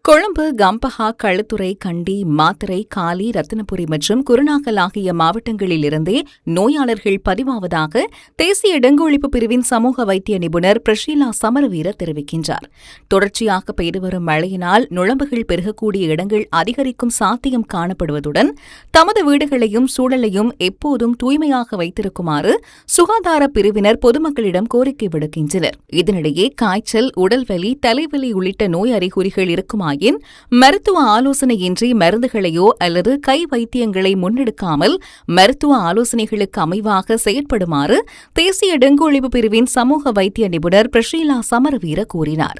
கொழும்பு, கம்பஹா, களுத்துறை, கண்டி, மாத்தறை, காலி, ரத்தினபுரி மற்றும் குருநாகல் ஆகிய மாவட்டங்களிலிருந்தே நோயாளர்கள் பதிவாவதாக தேசிய டெங்கு ஒழிப்பு பிரிவின் சமூக வைத்திய நிபுணர் பிரஷீலா சமரவீர தெரிவிக்கின்றார். தொடர்ச்சியாக பெய்து வரும் மழையினால் நுளம்புகள் பெருகக்கூடிய இடங்கள் அதிகரிக்கும் சாத்தியம் காணப்படுவதுடன் தமது வீடுகளையும் சூழலையும் எப்போதும் தூய்மையாக வைத்திருக்குமாறு சுகாதார பிரிவினர் பொதுமக்களிடம் கோரிக்கை விடுக்கின்றனர். இதனிடையே காய்ச்சல், உடல்வலி, தலைவலி உள்ளிட்ட நோய் அறிகுறிகள் இருக்குமா மருத்துவ ஆலோசனையின்றி மருந்துகளையோ அல்லது கை வைத்தியங்களை முன்னெடுக்காமல் மருத்துவ ஆலோசனைகளுக்கு அமைவாக செயற்படுமாறு தேசிய டெங்கு ஒழிப்பு பிரிவின் சமூக வைத்திய நிபுணர் பிரஷீலா சமரவீர கூறினார்.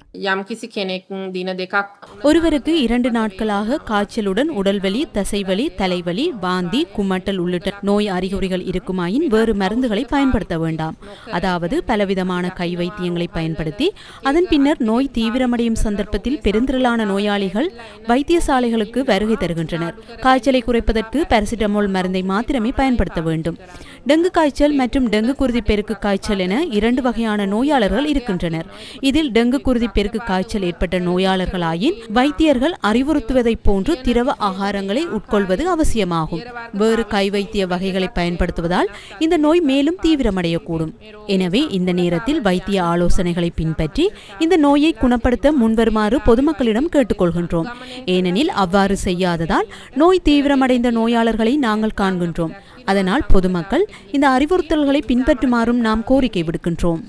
ஒருவருக்கு 2 நாட்களாக காய்ச்சலுடன் உடல்வலி, தசைவலி, தலைவலி, வாந்தி, குமட்டல் உள்ளிட்ட நோய் அறிகுறிகள் இருக்குமாயின் வேறு மருந்துகளை பயன்படுத்த வேண்டாம். அதாவது பலவிதமான கை வைத்தியங்களை பயன்படுத்தி அதன் பின்னர் நோய் தீவிரமடையும் சந்தர்ப்பத்தில் பெருந்திரளான நோயாளிகள் வைத்தியசாலைகளுக்கு வருகை தருகின்றனர். காய்ச்சலை குறைப்பதற்கு பாராசிட்டமால் மருந்தை மாத்திரமே பயன்படுத்த வேண்டும். டெங்கு காய்ச்சல் மற்றும் டெங்கு குருதி பெருக்கு காய்ச்சல் என 2 வகையான நோயாளர்கள் இருக்கின்றனர். இதில் டெங்கு குருதி பெருக்கு காய்ச்சல் ஏற்பட்ட நோயாளர்களாயின் வைத்தியர்கள் அறிவுறுத்துவதை போன்று திரவ ஆகாரங்களை உட்கொள்வது அவசியமாகும். வேறு கை வைத்திய வகைகளை பயன்படுத்துவதால் இந்த நோய் மேலும் தீவிரமடையக்கூடும். எனவே இந்த நேரத்தில் வைத்திய ஆலோசனைகளை பின்பற்றி இந்த நோயை குணப்படுத்த முன்வருமாறு பொதுமக்களிடம் கேட்டுக்கொள்கின்றோம். ஏனெனில் அவ்வாறு செய்யாததால் நோய் தீவிரமடைந்த நோயாளர்களை நாங்கள் காண்கின்றோம். அதனால் பொதுமக்கள் இந்த அறிவுறுத்தல்களை பின்பற்றுமாறும் நாம் கோரிக்கை விடுக்கின்றோம்.